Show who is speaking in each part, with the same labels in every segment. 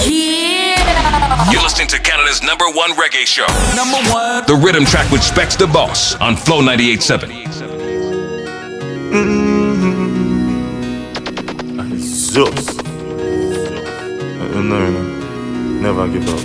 Speaker 1: Yeah!
Speaker 2: You're listening to Canada's #1 reggae show.
Speaker 1: #1.
Speaker 2: The Riddim Track with SPEXDABOSS on Flow 98.7.
Speaker 3: Eyesus. No, never give up.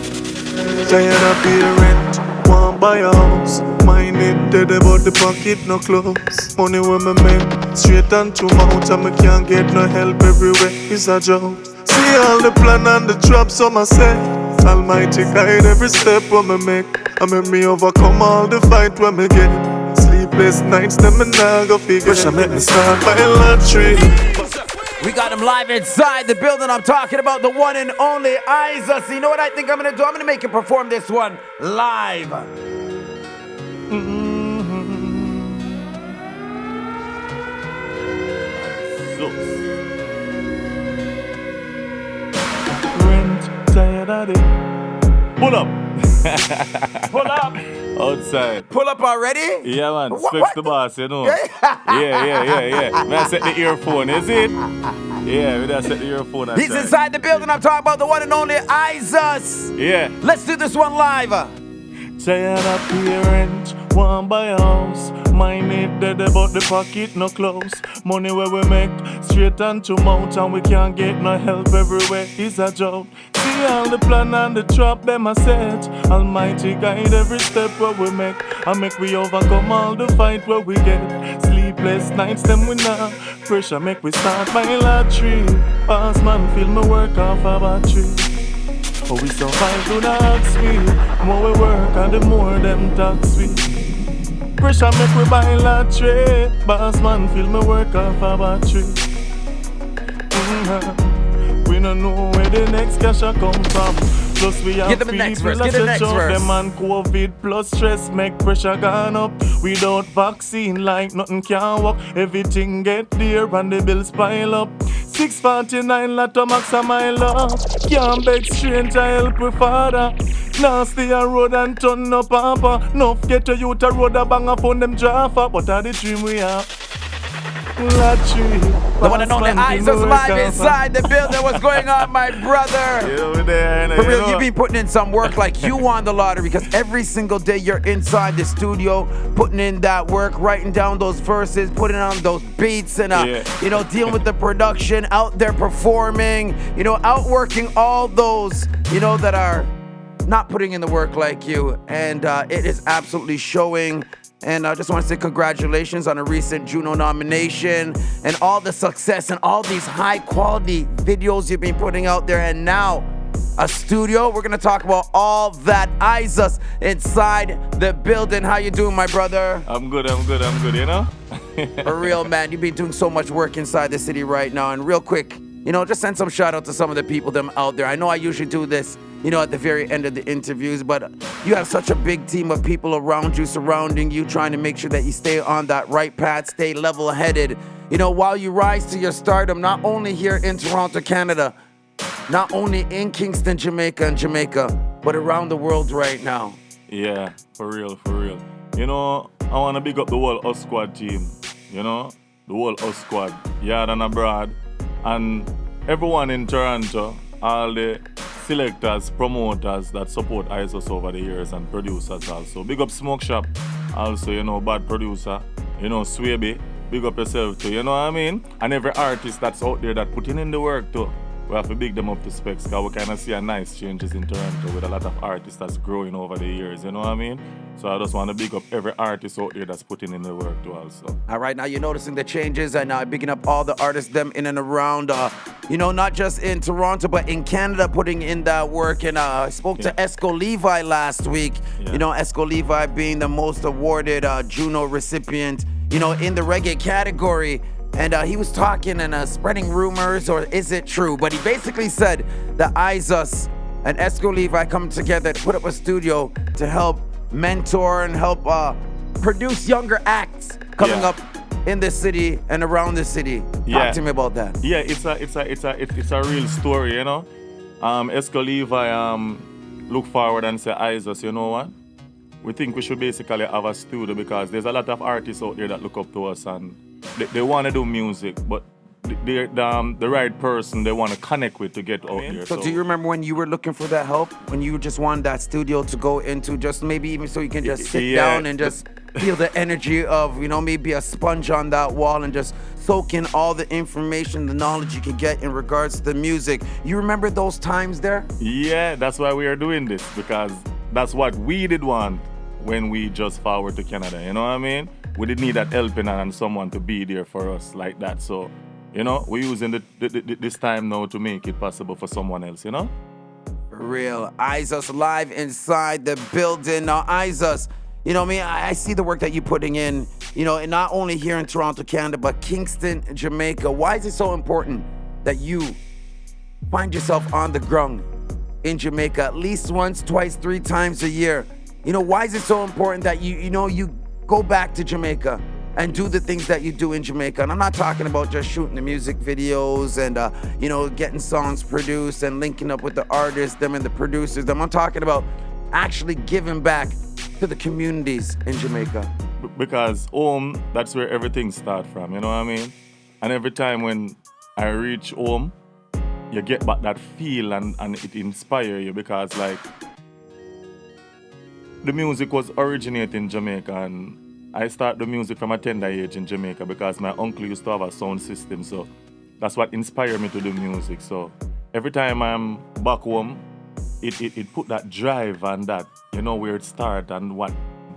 Speaker 3: Tired of parent, want buy a house. Mind it dead about the pocket, no clothes. Money when me make, straight and to mouth. And me can't get no help everywhere, it's a joke. See all the plan and the traps on my set. Almighty guide every step when me make. I make me overcome all the fight when me get. Sleepless nights, them me nah go figure. Pressure make me start by lottery.
Speaker 1: We got him live inside the building. I'm talking about the one and only Eyesus. You know what I think I'm gonna do? I'm gonna make him perform this one live.
Speaker 3: Rent, tired of it. Pull up.
Speaker 1: Pull up.
Speaker 3: Outside.
Speaker 1: Pull up already?
Speaker 3: Yeah, man. SPEXDABOSS, you know. Yeah. May I set the earphone, is it? Yeah, we just set the earphone.
Speaker 1: He's inside the building. I'm talking about the one and only Eyesus.
Speaker 3: Yeah.
Speaker 1: Let's do this one live.
Speaker 3: Tired of parent, want buy a house. Mind it dead about the pocket, no clothes. Money where we make, straight and to mouth. And we can't get no help everywhere, it's a joke. See all the plan and the trap, them a set. Almighty guide every step where we make. And make we overcome all the fight where we get. Sleepless nights, them we now. Pressure make we start by lottery. Pass man, feel me work off a battery. Oh, we survive to the speed. More we work and the more them tax we. Pressure make we buy lottery. Boss man feel me work off a battery. We don't know where the next cash a come from. Plus we have people that set up them and COVID plus stress make pressure gone up. Without vaccine like nothing can work. Everything get there and the bills pile up. 649 lot of max a mile up. Can't beg stranger help with father. Now stay a road and turn up papa. Nuff get a youth a road a bang a phone them jaffa. But a the dream we have. Lottery.
Speaker 1: The one and only Eyesus live inside the building. What's going on, my brother?
Speaker 3: Over there,
Speaker 1: for real, you've been putting in some work like you won the lottery, because every single day you're inside the studio putting in that work, writing down those verses, putting on those beats, and you know, dealing with the production, out there performing, you know, outworking all those, you know, that are not putting in the work like you, and it is absolutely showing. And I just want to say congratulations on a recent Juno nomination and all the success and all these high quality videos you've been putting out there, and now a studio. We're gonna talk about all that. Eyesus inside the building. How you doing, my brother?
Speaker 3: I'm good, you know?
Speaker 1: For real, man, you've been doing so much work inside the city right now. And real quick, you know, just send some shout out to some of the people them out there. I know I usually do this, you know, at the very end of the interviews, but you have such a big team of people around you, surrounding you, trying to make sure that you stay on that right path, stay level-headed, you know, while you rise to your stardom, not only here in Toronto, Canada, not only in Kingston, Jamaica, but around the world right now.
Speaker 3: Yeah, for real. You know, I want to big up the whole Us Squad team, you know, the whole Us Squad, yard and abroad, and everyone in Toronto, all the selectors, promoters that support Eyesus over the years, and producers also. Big up Smoke Shop, also, you know, bad producer, you know, Swaby, big up yourself too, you know what I mean? And every artist that's out there that putting in the work too. We have to big them up to specs, because we kind of see a nice changes in Toronto with a lot of artists that's growing over the years, you know what I mean? So I just want to big up every artist out there that's putting in the work too also.
Speaker 1: All right, now you're noticing the changes, and bigging up all the artists, them in and around, you know, not just in Toronto, but in Canada, putting in that work. And I spoke to Esco Levi last week, you know, Esco Levi being the most awarded Juno recipient, you know, in the reggae category. And he was talking and spreading rumors, or is it true? But he basically said that Eyesus and Esco Levi come together to put up a studio to help mentor and help produce younger acts coming up in the city and around the city. Talk to me about that.
Speaker 3: Yeah, it's a real story, you know. Esco Levi look forward and say, Eyesus, you know what? We think we should basically have a studio, because there's a lot of artists out there that look up to us, and they want to do music, but the right person they want to connect with to get out there.
Speaker 1: So do you remember when you were looking for that help? When you just wanted that studio to go into, just maybe even so you can just sit down and just feel the energy of, you know, maybe a sponge on that wall and just soak in all the information, the knowledge you can get in regards to the music. You remember those times there?
Speaker 3: Yeah, that's why we are doing this, because that's what we did want when we just forward to Canada, you know what I mean? We did need that helping and someone to be there for us like that. So, you know, we're using this time now to make it possible for someone else, you know?
Speaker 1: For real. Eyesus live inside the building. Now, Eyesus, you know what I mean? I see the work that you're putting in, you know, and not only here in Toronto, Canada, but Kingston, Jamaica. Why is it so important that you find yourself on the ground in Jamaica at least once, twice, 3 times a year? You know, why is it so important that you go back to Jamaica and do the things that you do in Jamaica? And I'm not talking about just shooting the music videos and, you know, getting songs produced and linking up with the artists, them and the producers. I'm talking about actually giving back to the communities in Jamaica.
Speaker 3: Because home, that's where everything starts from, you know what I mean? And every time when I reach home, you get back that feel and it inspires you, because like the music was originated in Jamaica, and I started the music from a tender age in Jamaica because my uncle used to have a sound system, so that's what inspired me to do music. So every time I'm back home, it put that drive and that, you know, where it started and what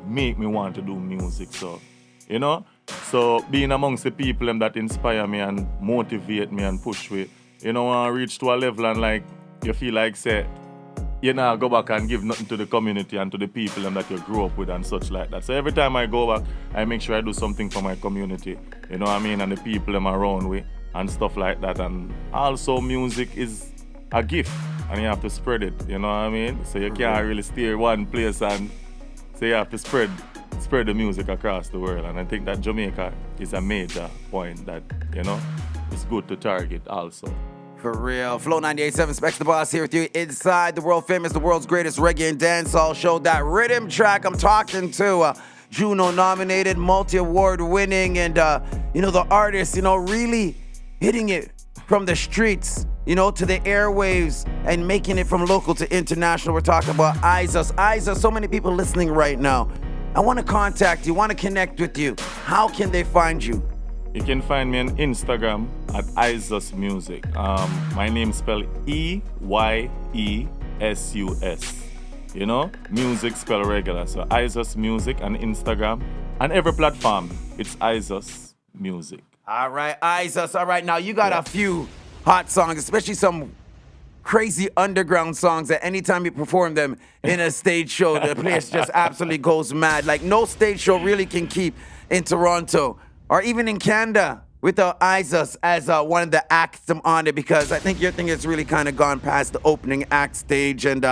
Speaker 3: make me want to do music. So, you know, so being amongst the people that inspire me and motivate me and push me, you know, when I reach to a level and like you feel like say, you know, go back and give nothing to the community and to the people that you grew up with and such like that. So every time I go back, I make sure I do something for my community, you know what I mean, and the people I'm around with and stuff like that. And also music is a gift and you have to spread it, you know what I mean? So you can't really stay in one place, and so you have to spread the music across the world. And I think that Jamaica is a major point that, you know, it's good to target also.
Speaker 1: For real. Flow 98.7, Specs the Boss here with you inside the world famous, the world's greatest reggae and dancehall show. That rhythm track I'm talking to, Juno nominated, multi-award winning, and, you know, the artist, you know, really hitting it from the streets, you know, to the airwaves and making it from local to international. We're talking about Eyesus. Eyesus, so many people listening right now. I want to contact you, want to connect with you. How can they find you?
Speaker 3: You can find me on Instagram at Eyesus Music. My name is spelled Eyesus. You know, music spelled regular. So Eyesus Music on Instagram and every platform. It's Eyesus Music.
Speaker 1: All right, Eyesus. All right, now you got a few hot songs, especially some crazy underground songs that anytime you perform them in a stage show, the place just absolutely goes mad. Like no stage show really can keep in Toronto or even in Canada without Eyesus as one of the acts on it, because I think your thing has really kind of gone past the opening act stage. And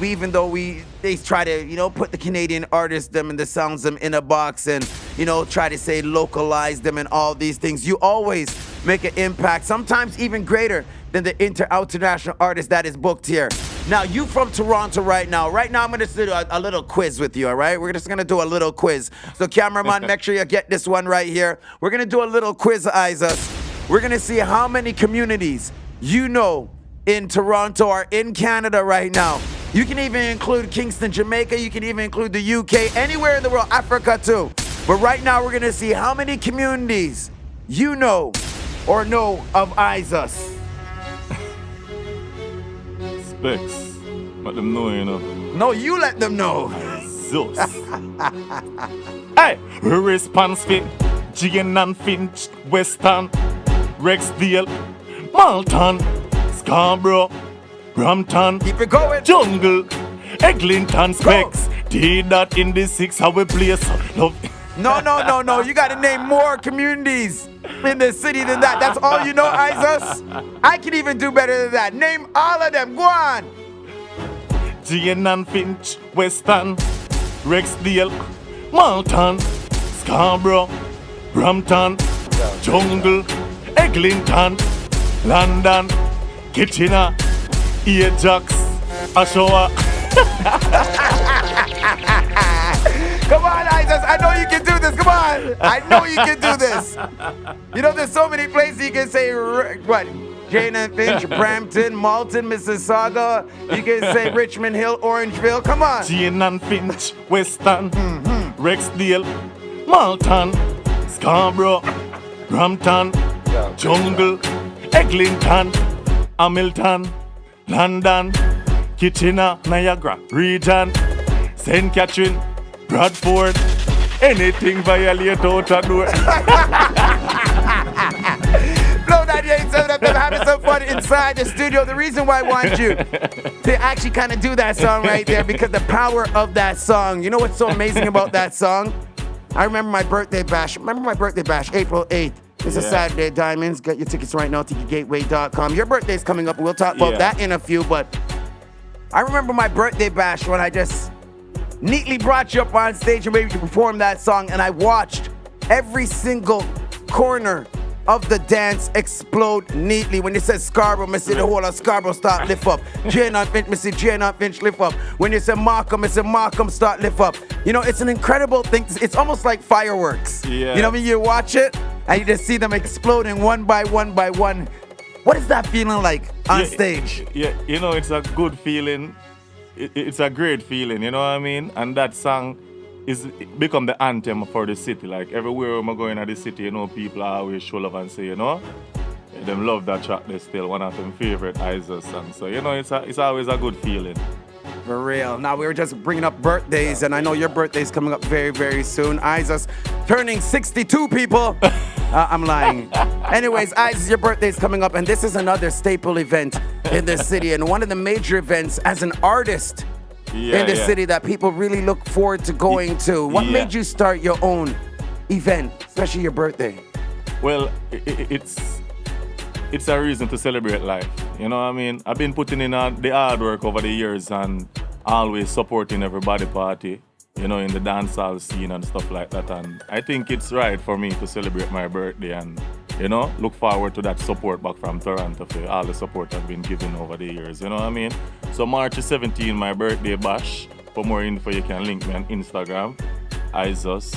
Speaker 1: even though they try to, you know, put the Canadian artists, them and the sounds them in a box and, you know, try to say localize them and all these things, you always make an impact, sometimes even greater than the international artist that is booked here. Now, you from Toronto right now. Right now, I'm going to do a little quiz with you, all right? We're just going to do a little quiz. So, cameraman, make sure you get this one right here. We're going to do a little quiz, Eyesus. We're going to see how many communities you know in Toronto or in Canada right now. You can even include Kingston, Jamaica. You can even include the UK, anywhere in the world, Africa too. But right now, we're going to see how many communities you know or know of Eyesus.
Speaker 3: Specs, let them know, you know.
Speaker 1: No, you let them know.
Speaker 3: Zeus. Hey, response fit, Jane and Finch, Western, Rexdale, Malton, Scarborough, Brampton,
Speaker 1: keep it going.
Speaker 3: Jungle, Eglinton, Specs, did that in the 6 hour place. Love.
Speaker 1: No. You got to name more communities in the city than that. That's all you know, Eyesus? I can even do better than that. Name all of them. Go on.
Speaker 3: Jane and Finch, Western, Rexdale, Malton, Scarborough, Brampton, Jungle, Eglinton, London, Kitchener, Ajax, Oshawa.
Speaker 1: Come on, Eyesus. I know you can do this. come on. I know you can do this. You know, there's so many places you can say, what? Jane and Finch, Brampton, Malton, Mississauga. You can say Richmond Hill, Orangeville. Come on.
Speaker 3: Jane and Finch, Weston, Rexdale, Malton, Scarborough, Brampton, Jungle, Eglinton, Hamilton, London, Kitchener, Niagara, Region, St. Catherine, Bradford. Anything violate out a door.
Speaker 1: Flow 98.7 FM, having some fun inside the studio. The reason why I want you to actually kind of do that song right there, because the power of that song. You know what's so amazing about that song? I remember my birthday bash. April 8th. It's a Saturday, Diamonds. Get your tickets right now, ticketgateway.com. Your birthday's coming up. We'll talk about that in a few, but I remember my birthday bash when I just neatly brought you up on stage and made you perform that song, and I watched every single corner of the dance explode neatly. When you said Scarborough, I said the whole of Scarborough start lift up. Jane and Finch, I said Jane and Finch lift up. When you said Markham, I said Markham start lift up. You know, it's an incredible thing. It's almost like fireworks.
Speaker 3: Yeah.
Speaker 1: You know what I mean? You watch it and you just see them exploding one by one by one. What is that feeling like on stage?
Speaker 3: Yeah, you know, it's a good feeling. It's a great feeling, you know what I mean? And that song is become the anthem for the city. Like everywhere I'm going at the city, you know, people always show love and say, you know, them love that track. They're still one of them favorite Eyesus songs. So, you know, it's always a good feeling.
Speaker 1: For real. Now, we were just bringing up birthdays, and I know your birthday's coming up very, very soon. Eyesus turning 62, people. I'm lying. Anyways, Eyesus, your birthday's coming up, and this is another staple event in the city, and one of the major events as an artist in the city that people really look forward to going to. What made you start your own event, especially your birthday?
Speaker 3: Well, it's a reason to celebrate life. You know what I mean? I've been putting in the hard work over the years and always supporting everybody party, you know, in the dancehall scene and stuff like that. And I think it's right for me to celebrate my birthday and, you know, look forward to that support back from Toronto for all the support I've been given over the years. You know what I mean? So March 17, my birthday bash. For more info, you can link me on Instagram, Eyesus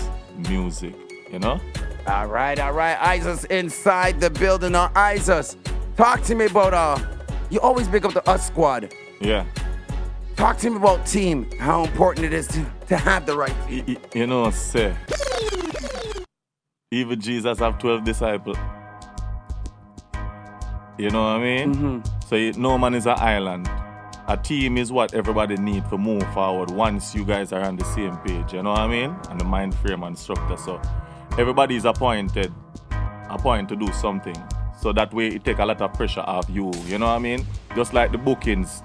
Speaker 3: Music, you know?
Speaker 1: All right. Eyesus inside the building. Now, Eyesus, talk to me about, you always pick up the US squad.
Speaker 3: Yeah.
Speaker 1: Talk to me about team, how important it is to have the right team.
Speaker 3: You know, say, even Jesus have 12 disciples. You know what I mean?
Speaker 1: Mm-hmm.
Speaker 3: So no man is an island. A team is what everybody need to move forward once you guys are on the same page. You know what I mean? And the mind frame and structure. So everybody is appointed to do something. So that way it take a lot of pressure off you. You know what I mean? Just like the bookings.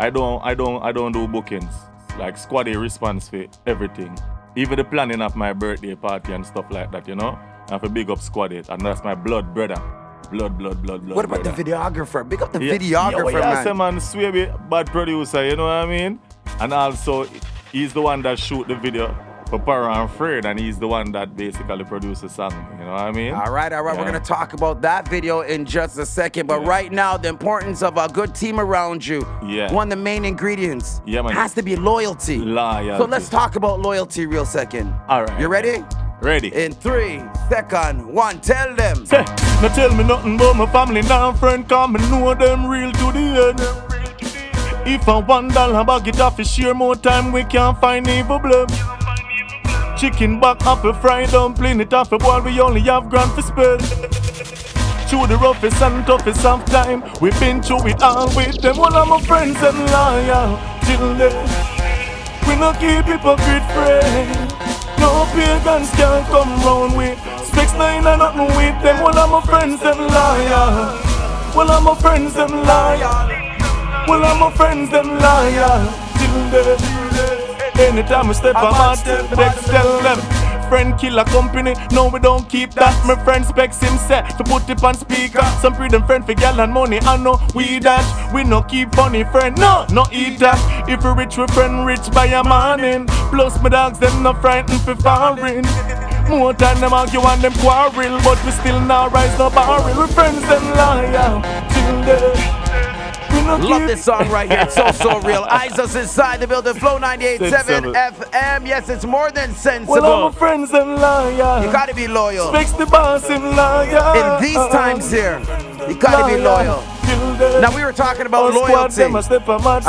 Speaker 3: I don't do bookings. Like squad A responds for everything. Even the planning of my birthday party and stuff like that, you know? I have a big up squad it, and that's my blood brother. Blood.
Speaker 1: What about the videographer? Big up the videographer, man.
Speaker 3: Man, Swaby, bad producer, you know what I mean? And also, he's the one that shoot the video for Para and Fred, and he's the one that basically produces the song, you know what I mean?
Speaker 1: All right. We're going to talk about that video in just a second, but right now, the importance of a good team around you.
Speaker 3: Yeah.
Speaker 1: One of the main ingredients
Speaker 3: man.
Speaker 1: has to be loyalty.
Speaker 3: Loyalty.
Speaker 1: So let's talk about loyalty real second.
Speaker 3: All right.
Speaker 1: You ready?
Speaker 3: Ready.
Speaker 1: In 3, 2, 1, tell them.
Speaker 3: Say, no tell me nothing about my family, now friend, come and know them real to the end. If I $1 bag it off, share more time, we can't find evil blame. Chicken back up a fried dumpling, it off a boil, we only have grand for spell. Through the roughest and toughest of time, we've been through it all with them. One of my friends and loyal till then. We no keep hypocrite friends. No pagans can come round with SPEXDABOSS and nothing with them. One of my friends and loyal. One of my friends and loyal. One of my friends and loyal till then. Anytime we step on my text, tell them. Friend killer company, no we don't keep that. My friend specs him set to put it on speaker. Some pre them friend for gal and money, I know we that. We no keep funny friend, no eat that. If we rich, we friend rich by a morning. Plus my dogs, them no frightened for foreign. More time them argue and them quarrel, but we still now rise no barrel. We friends them loyal till then. We
Speaker 1: Love this song right here. It's so real. Eyesus inside the building. Flow 98.7 FM. Yes, it's more than sensible.
Speaker 3: Well, all my friends, them loyal.
Speaker 1: You gotta be loyal.
Speaker 3: Specs the boss, him loyal.
Speaker 1: In these times here, you gotta be loyal. Now we were talking about loyalty. And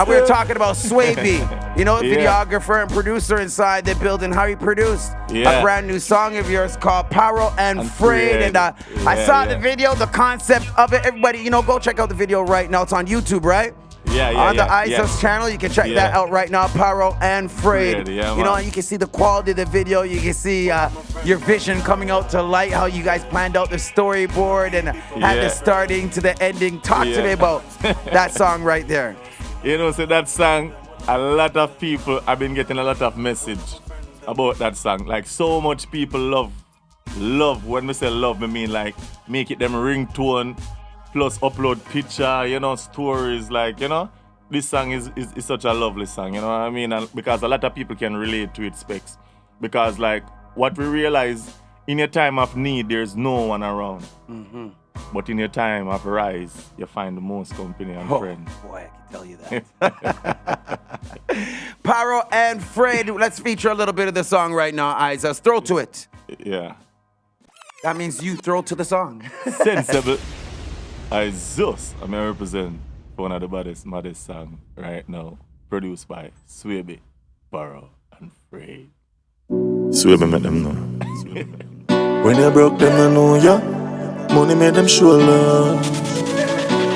Speaker 1: we were talking about Swaby, you know, videographer and producer inside the building. How he produced a brand new song of yours called Paro and Frayed. And I saw the video, the concept of it. Everybody, you know, go check out the video right now. It's on YouTube, right? On the Eyesus channel, you can check that out right now. Paro and Frayed. You know, and you can see the quality of the video. You can see your vision coming out to light. How you guys planned out the storyboard and had the starting to the ending. Talk to me about that song right there.
Speaker 3: You know, so that song, a lot of people have been getting a lot of message about that song. Like so much people love. When we say love, I mean like make it them ringtone. Plus upload picture, you know, stories, like, you know, this song is such a lovely song, you know what I mean? And because a lot of people can relate to it, Specs. Because like what we realize, in your time of need, there's no one around. But in your time of rise, you find the most company and friends.
Speaker 1: Boy, I can tell you that. Paro and Frayed. Let's feature a little bit of the song right now, Eyesus. Throw to it.
Speaker 3: Yeah.
Speaker 1: That means you throw to the song.
Speaker 3: Sensible. Eyesus, I'm going to represent one of the maddest songs right now, produced by Swaby, Paro, and Frayed.
Speaker 4: Swaby make them know. When you broke them, I know ya. Money made them show love.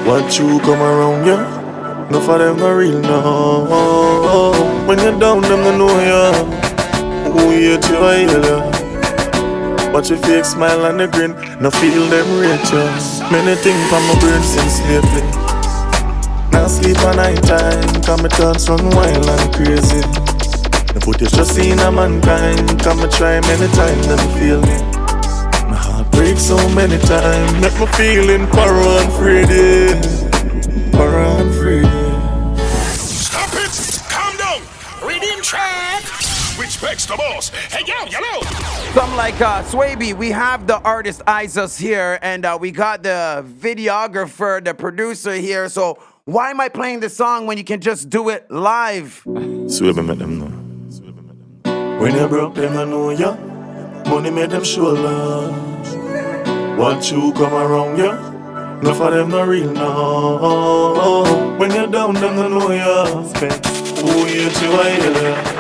Speaker 4: What you come around ya, no for them no real no. When you down them, I know ya. Who hate you, I hear ya. Watch your fake smile and the grin, no feel them righteous. Many things from my brain since lately. Now sleep at night time, come me thoughts run wild and crazy. No put your trust in a mankind, come me try many times, never feel me. My heart breaks so many times, make me feeling Paro and Frayed. Paro and Frayed.
Speaker 2: Stop it! Calm down! Riddim Track! With SPEXDABOSS. Hey, yo!
Speaker 1: Something like Swaby, we have the artist Eyesus here, and we got the videographer, the producer here. So why am I playing the song when you can just do it live?
Speaker 4: Swaby make them know. When you broke them, I know ya. Money made them show love. What you come around ya, no for them no real no. When you down, them I know ya. Specs, who hate you, I hear ya.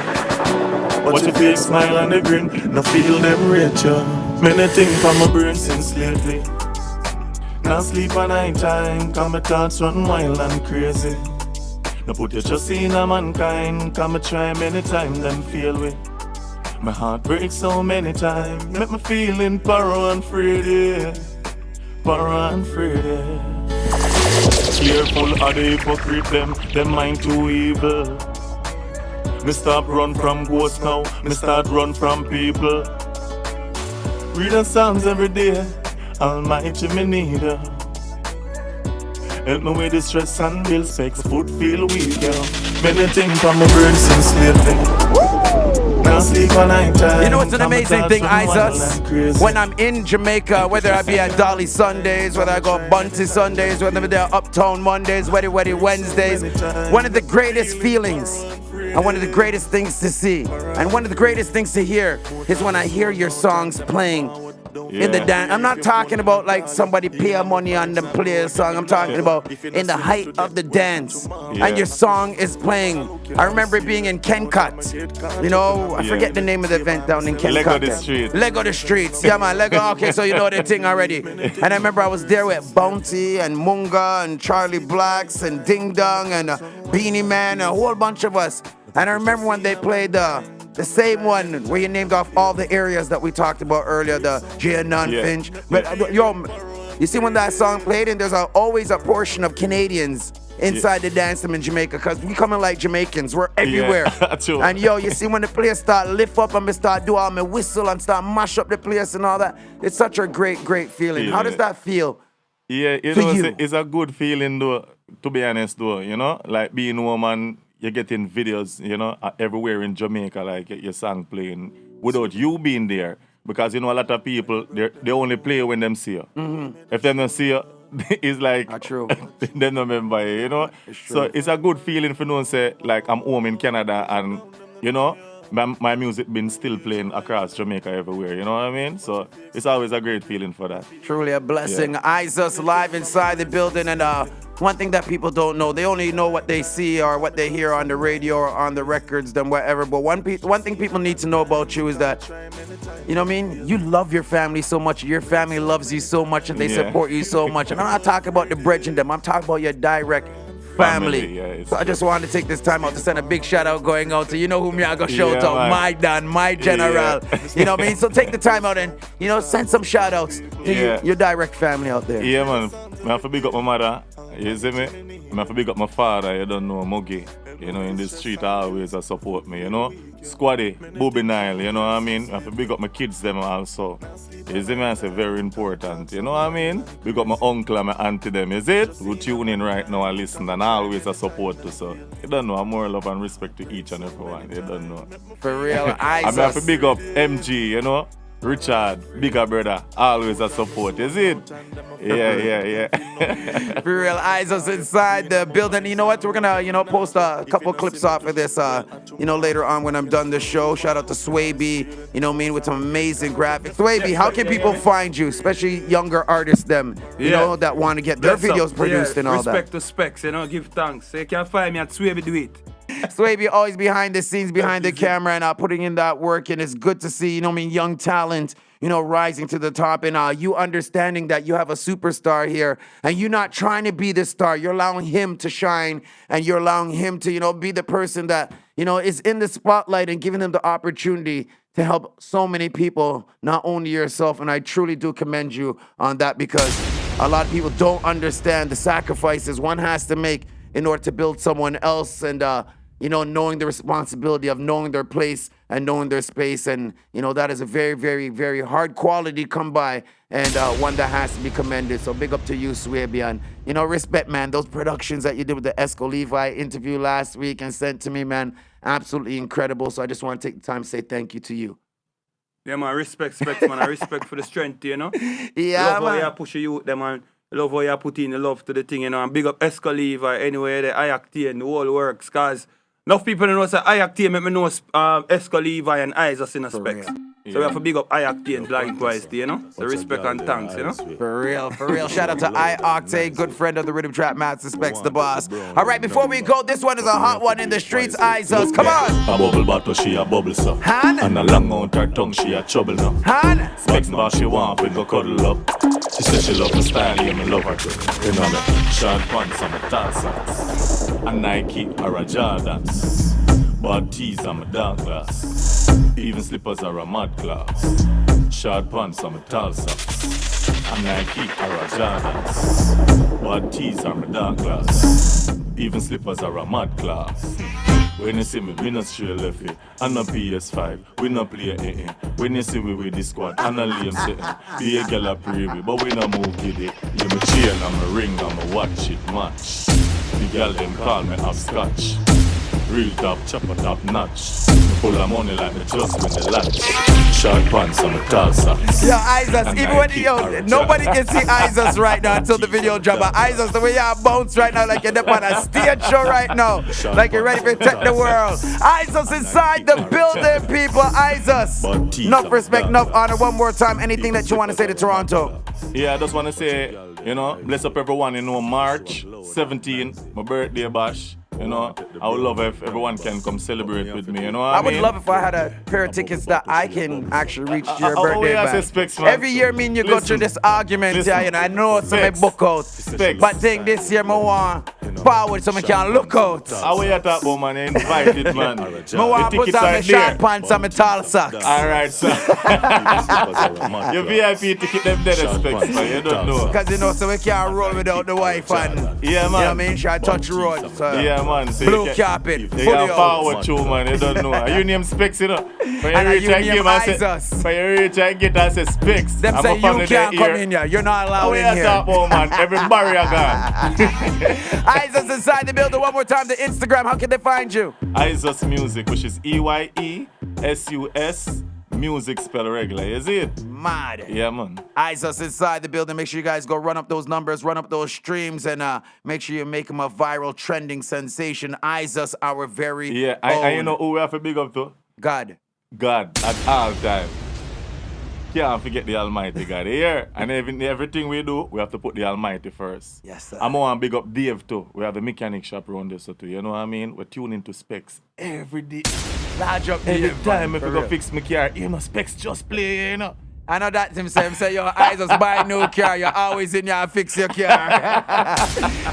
Speaker 4: Watch your fake smile and the grin, no feel them rate ya. Many things from my brain since lately. Now sleep at night time, cause my thoughts run wild and crazy. No put your trust in a mankind, cause me try many times and fail with. My heart breaks so many times, make me feeling Paro and Frayed. Paro and Frayed. Careful of the hypocrite, them mind too evil. Me stop run from ghosts now, me start run from people. Read the Psalms every day, Almighty me need her. Help me with the stress and bill specs, foot feel weak, yeah. Many things from my brain since lately. Now sleep at night time.
Speaker 1: You know what's an amazing thing, Eyesus? When I'm in Jamaica, whether I be at Dolly Sundays, whether I go Bunty Sundays, whether I'm there Uptown Mondays, Weddy Wednesdays, one of the greatest feelings and one of the greatest things to see and one of the greatest things to hear is when I hear your songs playing in the dance. I'm not talking about like somebody pay money on them play a song. I'm talking about in the height of the dance and your song is playing. I remember being in Kencut. You know, I forget the name of the event down in Kencut.
Speaker 3: Lego the Street.
Speaker 1: Lego the Streets. Yeah, man. Lego. Okay, so you know the thing already. And I remember I was there with Bounty and Munga and Charlie Blacks and Ding Dong and Beanie Man, a whole bunch of us. And I remember when they played the same one where you named off all the areas that we talked about earlier, the Gianon Finch. But you see when that song played, and there's always a portion of Canadians inside the dance room in Jamaica, because we coming like Jamaicans, we're everywhere. And you see when the place start lift up and me start do all my whistle and start mash up the place and all that, it's such a great feeling. How does that feel?
Speaker 3: Yeah, it's a good feeling though, to be honest though, you know, like being a woman. You're getting videos, you know, everywhere in Jamaica, like your song playing without you being there. Because, you know, a lot of people, they only play when them see you. If they don't see you, it's like
Speaker 1: Not true.
Speaker 3: they don't remember, you know. So it's a good feeling for no say like I'm home in Canada and you know my music been still playing across Jamaica everywhere, you know what I mean? So it's always a great feeling for that.
Speaker 1: Truly a blessing. Eyesus live inside the building, and one thing that people don't know, they only know what they see or what they hear on the radio or on the records, then whatever. But one thing people need to know about you is that, you know what I mean? You love your family so much. Your family loves you so much, and they support you so much. And I'm not talking about the bridge in them. I'm talking about your direct family. So I just wanted to take this time out to send a big shout out going out to, you know whom y'all go shout out, my Dan, my general. You know what I mean? So take the time out and, you know, send some shout outs to your direct family out there.
Speaker 3: Yeah, man. I have to big up my mother. You see me? I have to big up my father. You don't know, Muggy. You know, in the street, always support me, you know. Squaddy, Booby Nile, you know what I mean? I have to big up my kids them also. You see me? I say very important, you know what I mean? Big up my uncle and my auntie them, is it? Who tune in right now and listen and always support too, so you don't know, more love and respect to each and everyone, you don't know.
Speaker 1: For real, I
Speaker 3: have to big up MG, you know? Richard, bigger brother, always a support, is it? Yeah.
Speaker 1: For real, Eyesus inside the building. You know what? We're gonna, you know, post a couple clips off of this, you know, later on when I'm done the show. Shout out to Swaby, you know what I mean, with some amazing graphics. Swaby, how can people find you, especially younger artists, them, you know, that want to get their videos produced and all that?
Speaker 5: Respect to Specs, you know, give thanks. So you can find me at Swaby Do It.
Speaker 1: Swaby always behind the scenes, behind the camera, and putting in that work, and it's good to see, you know what I mean, young talent, you know, rising to the top, and you understanding that you have a superstar here, and you're not trying to be the star, you're allowing him to shine, and you're allowing him to, you know, be the person that, you know, is in the spotlight and giving him the opportunity to help so many people, not only yourself, and I truly do commend you on that, because a lot of people don't understand the sacrifices one has to make in order to build someone else, and you know, knowing the responsibility of knowing their place and knowing their space, and you know, that is a very, very, very hard quality to come by, and one that has to be commended. So big up to you, Swaby, and you know, respect, man. Those productions that you did with the Esco Levi interview last week and sent to me, man, absolutely incredible. So I just want to take the time to say thank you to you.
Speaker 5: Yeah, man, respect, Specs, man. I respect for the strength, you know.
Speaker 1: Yeah,
Speaker 5: love
Speaker 1: man.
Speaker 5: how you push you them, man. Love how you put in the love to the thing, you know. And big up Esco Levi anyway, the IACT and the whole works, cause enough people know say IACT make me know Esco Levi and Eyesus in a Specs. So we have to big up IACT and likewise, you know. So respect and thanks, you know.
Speaker 1: For real. Shout out to iOctane, good friend of the Rhythm Trap Master, Specs the Boss. All right, before we go, this one is a hot one in the streets. Eyesus, come on.
Speaker 4: A bubble bottle, she a bubble so.
Speaker 1: Han.
Speaker 4: And a long out her tongue, she a trouble now.
Speaker 1: Han.
Speaker 4: Specs the Boss, she want, we go cuddle up. She said she love my style, yeah, me love her too. You know me, short pants and my tall socks. A Nike or a Jordans. Bad tees and my dark glass. Even slippers are a mad class. Short pants and my tall socks. A Nike or a Jordans. Bad tees are my dark glass. Even slippers are a mad class. When you see me, we not straight left it. And a PS5, we not play AA. When you see we with the squad, and a lame sitting. Be a girl a pray with, but we not move with it. Yeah, me chain and me ring and me watch it match. The girl them call me hopscotch. Real top, chopper top notch. Full of money like me just win the latch. Short pants and my tall socks.
Speaker 1: Yo, Eyesus, even when nobody can see Eyesus right now until the video drop. But Eyesus, the way you bounce right now, like you're up on a stage show right now, like you're ready to protect the world. Eyesus inside the building, people. Eyesus, enough respect, enough honor. One more time, anything that you want to say to Toronto?
Speaker 3: Yeah, I just want to say, you know, bless up everyone, you know, March 17, my birthday bash. You know, I would love if everyone can come celebrate with me, you know what I mean?
Speaker 1: would love if I had a pair of tickets that I can actually reach your birthday bash.
Speaker 3: Specs, man.
Speaker 1: Every year, me and you go through this argument, yeah, you know, I know it's a book out. But think this year, I want forward so I can look out.
Speaker 3: How are you talk about, man? You invited, man.
Speaker 1: I want to put on my short pants and my tall socks.
Speaker 3: All right, sir. Your VIP ticket, them dead Specs, man. You don't know.
Speaker 1: Because, you know, so we can't roll without the wife and,
Speaker 3: yeah, man.
Speaker 1: You know what I mean? Try to touch the road. So.
Speaker 3: Yeah, man. So
Speaker 1: blue carpet,
Speaker 3: you
Speaker 1: fully
Speaker 3: can
Speaker 1: out.
Speaker 3: forward to, man. You don't know. You name Specs, you know. When
Speaker 1: And
Speaker 3: you reach
Speaker 1: you name Eyesus.
Speaker 3: when you reach and get and say Specs.
Speaker 1: Them say you can't come in here. You're not allowed in here.
Speaker 3: Talk about, man. Every barrier gone.
Speaker 1: Eyesus inside the building. One more time, the Instagram. How can they find you?
Speaker 3: Eyesus Music, which is EYESUS music spell regular, you see it?
Speaker 1: Mad.
Speaker 3: Yeah, man.
Speaker 1: Eyesus inside the building. Make sure you guys go run up those numbers, run up those streams, and make sure you make him a viral trending sensation. Eyesus, our very
Speaker 3: Yeah, I you know who we have to big up to?
Speaker 1: God.
Speaker 3: God at all time. Can't forget the Almighty God here. And everything we do, we have to put the Almighty first.
Speaker 1: Yes, sir.
Speaker 3: I'm going to big up Dave too. We have the mechanic shop around this too. You know what I mean? We're tuning to Specs every day.
Speaker 1: Large up
Speaker 3: Every
Speaker 1: Dave,
Speaker 3: time
Speaker 1: man,
Speaker 3: if
Speaker 1: for
Speaker 3: we go
Speaker 1: real.
Speaker 3: fix my car, you know, Specs just play, you know.
Speaker 1: I know that him say, yo, Eyesus buy a new car. You're always in here and fix your car.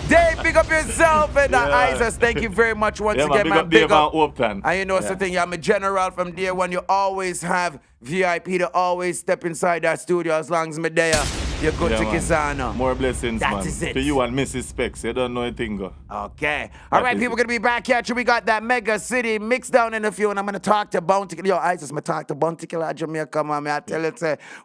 Speaker 1: Dave, pick up yourself. And Eyesus, thank you very much once
Speaker 3: Yeah,
Speaker 1: again,
Speaker 3: man. Big up Dave and Upton.
Speaker 1: And you know something, I'm a general from day one. You always have VIP to always step inside that studio as long as I'm there. You're good to
Speaker 3: man.
Speaker 1: Kisana.
Speaker 3: More blessings,
Speaker 1: That
Speaker 3: man.
Speaker 1: is it.
Speaker 3: To you and Mrs. Specs. You don't know a thing, go.
Speaker 1: Okay. All right,
Speaker 3: is
Speaker 1: people
Speaker 3: it.
Speaker 1: going to be back at you. We got that Mega City mix down in a few, and I'm going to talk to Bounty Killer. Yo, Eyesus, I'm going to talk to Bounty Killer at Jamaica, man. I tell you,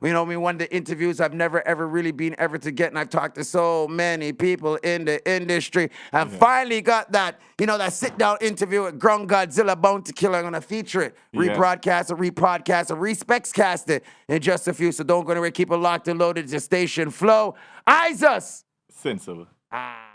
Speaker 1: you know, one of the interviews I've never, ever really been ever to get, and I've talked to so many people in the industry, and finally got that, you know, that sit-down interview with Ground Godzilla Bounty Killer. I'm going to feature it, rebroadcast it, repodcast it, respectscast it in just a few, so don't go anywhere. Keep it locked and loaded to Station Flow. Eyesus!
Speaker 3: Sensible.
Speaker 1: Ah.